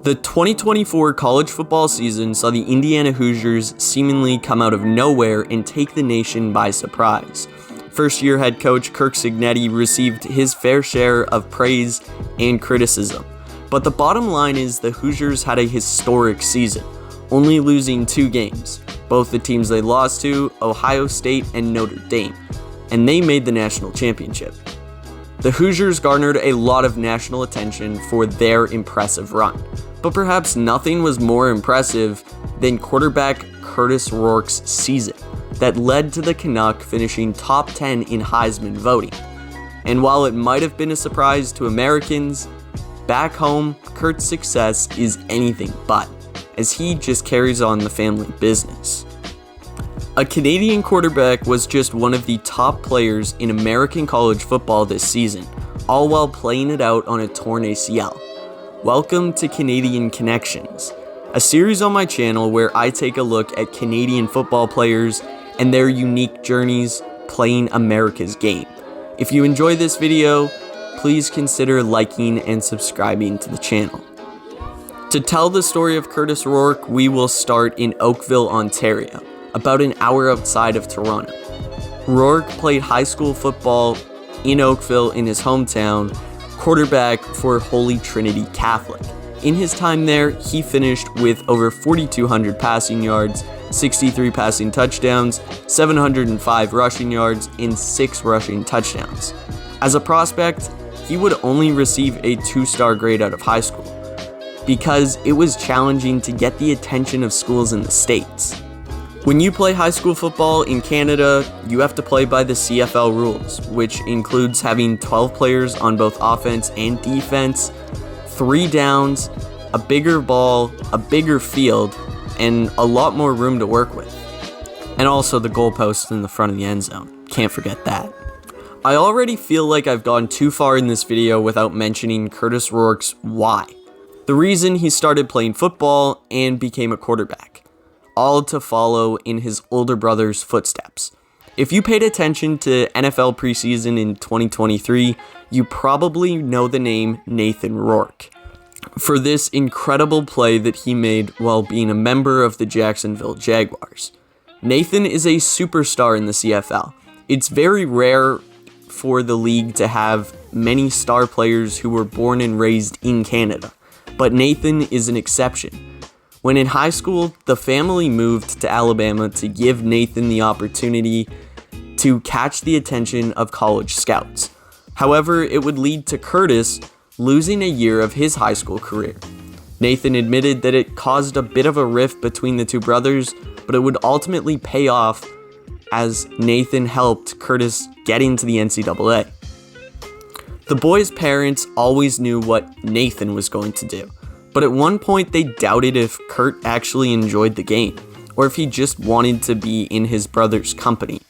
The 2024 college football season saw the Indiana Hoosiers seemingly come out of nowhere and take the nation by surprise. First-year head coach Kirk Cignetti received his fair share of praise and criticism. But the bottom line is the Hoosiers had a historic season, only losing 2 games, both the teams they lost to, Ohio State and Notre Dame, and they made the national championship. The Hoosiers garnered a lot of national attention for their impressive run, but perhaps nothing was more impressive than quarterback Kurtis Rourke's season that led to the Canuck finishing top 10 in Heisman voting. And while it might have been a surprise to Americans, back home, Kurt's success is anything but, as he just carries on the family business. A Canadian quarterback was just one of the top players in American college football this season, all while playing it out on a torn ACL. Welcome to Canadian Connections, a series on my channel where I take a look at Canadian football players and their unique journeys playing America's game. If you enjoy this video, please consider liking and subscribing to the channel. To tell the story of Kurtis Rourke, we will start in Oakville, Ontario, about an hour outside of Toronto. Rourke played high school football in Oakville in his hometown, quarterback for Holy Trinity Catholic. In his time there, he finished with over 4,200 passing yards, 63 passing touchdowns, 705 rushing yards, and 6 rushing touchdowns. As a prospect, he would only receive a 2-star grade out of high school, because it was challenging to get the attention of schools in the States. When you play high school football in Canada, you have to play by the CFL rules, which includes having 12 players on both offense and defense, 3 downs, a bigger ball, a bigger field, and a lot more room to work with. And also the goalposts in the front of the end zone. Can't forget that. I already feel like I've gone too far in this video without mentioning Kurtis Rourke's why. The reason he started playing football and became a quarterback. All to follow in his older brother's footsteps. If you paid attention to NFL preseason in 2023, you probably know the name Nathan Rourke for this incredible play that he made while being a member of the Jacksonville Jaguars. Nathan is a superstar in the CFL. It's very rare for the league to have many star players who were born and raised in Canada, but Nathan is an exception. When in high school, the family moved to Alabama to give Nathan the opportunity to catch the attention of college scouts. However, it would lead to Kurtis losing a year of his high school career. Nathan admitted that it caused a bit of a rift between the two brothers, but it would ultimately pay off as Nathan helped Kurtis get into the NCAA. The boy's parents always knew what Nathan was going to do. But at one point they doubted if Kurt actually enjoyed the game, or if he just wanted to be in his brother's company.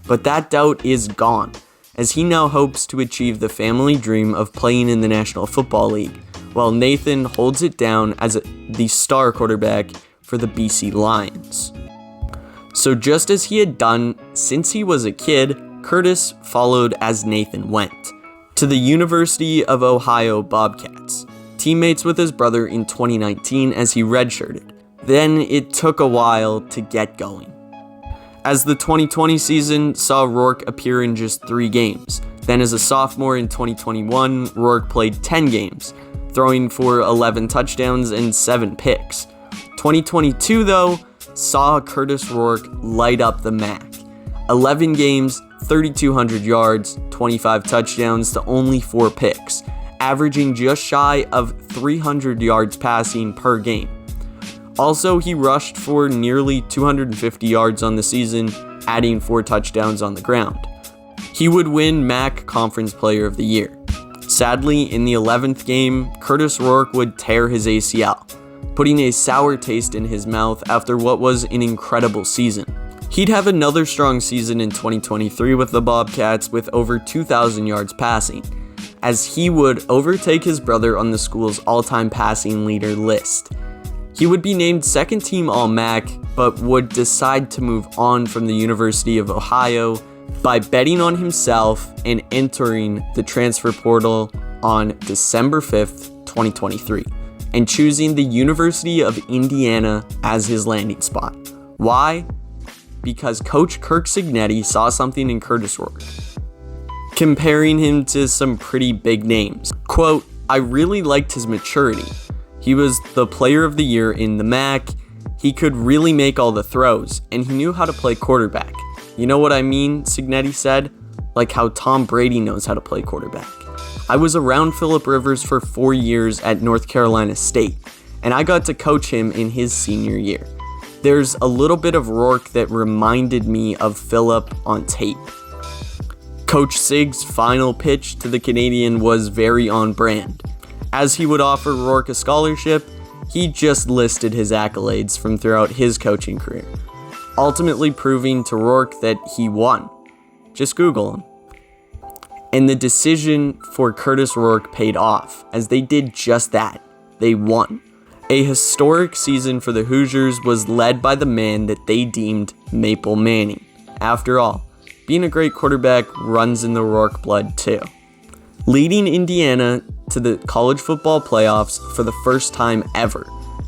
But that doubt is gone, as he now hopes to achieve the family dream of playing in the National Football League, while Nathan holds it down as the star quarterback for the BC Lions. So just as he had done since he was a kid, Kurtis followed as Nathan went, to the University of Ohio Bobcats. Teammates with his brother in 2019 as he redshirted. Then it took a while to get going, as the 2020 season saw Rourke appear in just 3 games. Then as a sophomore in 2021, Rourke played 10 games, throwing for 11 touchdowns and 7 picks. 2022 though, saw Kurtis Rourke light up the MAC. 11 games, 3,200 yards, 25 touchdowns to only 4 picks. Averaging just shy of 300 yards passing per game. Also, he rushed for nearly 250 yards on the season, adding 4 touchdowns on the ground. He would win MAC Conference Player of the Year. Sadly, in the 11th game, Kurtis Rourke would tear his ACL, putting a sour taste in his mouth after what was an incredible season. He'd have another strong season in 2023 with the Bobcats with over 2,000 yards passing, as he would overtake his brother on the school's all-time passing leader list. He would be named second team All-MAC, but would decide to move on from the University of Ohio by betting on himself and entering the transfer portal on December 5th, 2023. and choosing the University of Indiana as his landing spot. Why? Because Coach Kirk Cignetti saw something in Kurtis Rourke, comparing him to some pretty big names. Quote, "I really liked his maturity. He was the player of the year in the MAC. He could really make all the throws, and he knew how to play quarterback. You know what I mean," Cignetti said, "like how Tom Brady knows how to play quarterback. I was around Phillip Rivers for 4 years at North Carolina State, and I got to coach him in his senior year. There's a little bit of Rourke that reminded me of Phillip on tape." Coach Sig's final pitch to the Canadian was very on brand. As he would offer Rourke a scholarship, he just listed his accolades from throughout his coaching career, ultimately proving to Rourke that he won. Just Google him. And the decision for Kurtis Rourke paid off, as they did just that. They won. A historic season for the Hoosiers was led by the man that they deemed Maple Manning. After all, being a great quarterback runs in the Rourke blood too. Leading Indiana to the college football playoffs for the first time ever,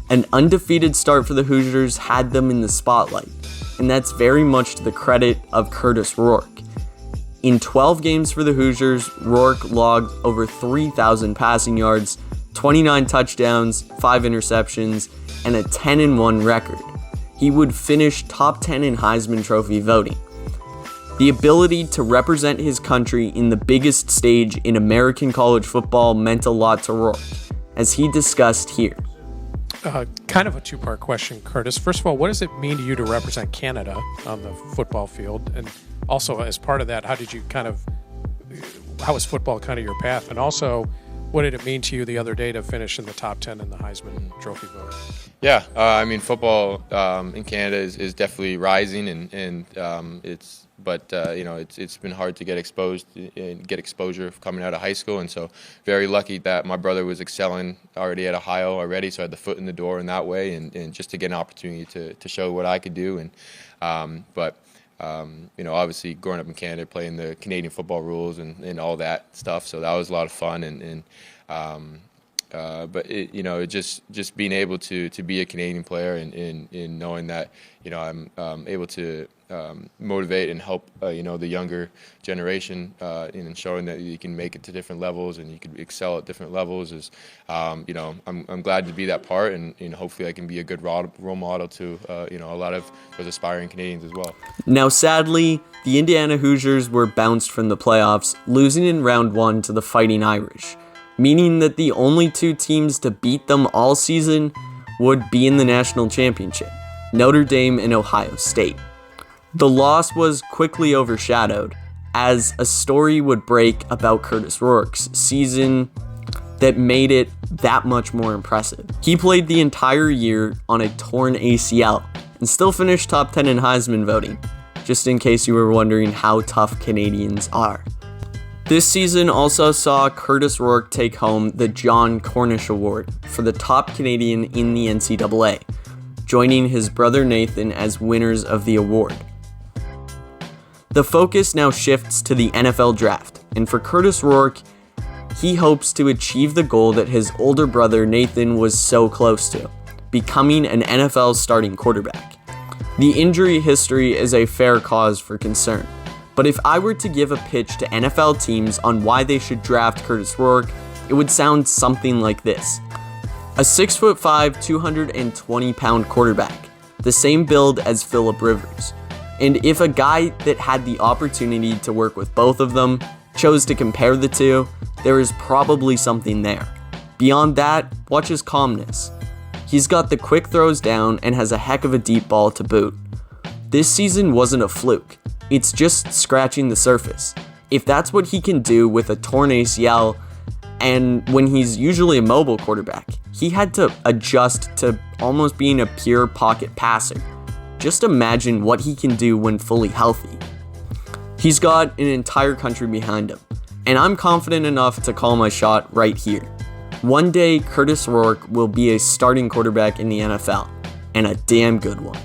an undefeated start for the Hoosiers had them in the spotlight, and that's very much to the credit of Kurtis Rourke. In 12 games for the Hoosiers, Rourke logged over 3,000 passing yards, 29 touchdowns, 5 interceptions, and a 10-1 record. He would finish top 10 in Heisman Trophy voting. The ability to represent his country in the biggest stage in American college football meant a lot to Rourke, as he discussed here. Kind of a two-part question, Kurtis. First of all, what does it mean to you to represent Canada on the football field? And also, as part of that, how was football kind of your path? And also, what did it mean to you the other day to finish in the top 10 in the Heisman Trophy vote? Yeah, I mean, football in Canada is definitely rising, and it's been hard to get exposed and get exposure coming out of high school, and so very lucky that my brother was excelling already at Ohio already, so I had the foot in the door in that way, and just to get an opportunity to show what I could do, and obviously growing up in Canada, playing the Canadian football rules and all that stuff, so that was a lot of fun, but just being able to be a Canadian player and knowing that I'm able to motivate and help the younger generation and showing that you can make it to different levels and you can excel at different levels is I'm glad to be that part, and hopefully I can be a good role model to a lot of those aspiring Canadians as well. Now sadly, the Indiana Hoosiers were bounced from the playoffs, losing in round 1 to the Fighting Irish, meaning that the only 2 teams to beat them all season would be in the national championship, Notre Dame and Ohio State. The loss was quickly overshadowed as a story would break about Kurtis Rourke's season that made it that much more impressive. He played the entire year on a torn ACL and still finished top 10 in Heisman voting, just in case you were wondering how tough Canadians are. This season also saw Kurtis Rourke take home the John Cornish Award for the top Canadian in the NCAA, joining his brother Nathan as winners of the award. The focus now shifts to the NFL draft, and for Kurtis Rourke, he hopes to achieve the goal that his older brother Nathan was so close to, becoming an NFL starting quarterback. The injury history is a fair cause for concern, but if I were to give a pitch to NFL teams on why they should draft Kurtis Rourke, it would sound something like this. A 6'5", 220-pound quarterback, the same build as Phillip Rivers. And if a guy that had the opportunity to work with both of them chose to compare the two, there is probably something there. Beyond that, watch his calmness. He's got the quick throws down and has a heck of a deep ball to boot. This season wasn't a fluke. It's just scratching the surface. If that's what he can do with a torn ACL, and when he's usually a mobile quarterback, he had to adjust to almost being a pure pocket passer. Just imagine what he can do when fully healthy. He's got an entire country behind him, and I'm confident enough to call my shot right here. One day, Kurtis Rourke will be a starting quarterback in the NFL, and a damn good one.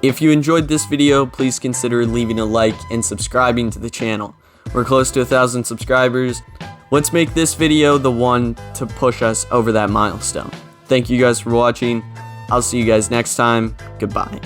If you enjoyed this video, please consider leaving a like and subscribing to the channel. We're close to 1,000 subscribers. Let's make this video the one to push us over that milestone. Thank you guys for watching. I'll see you guys next time. Goodbye.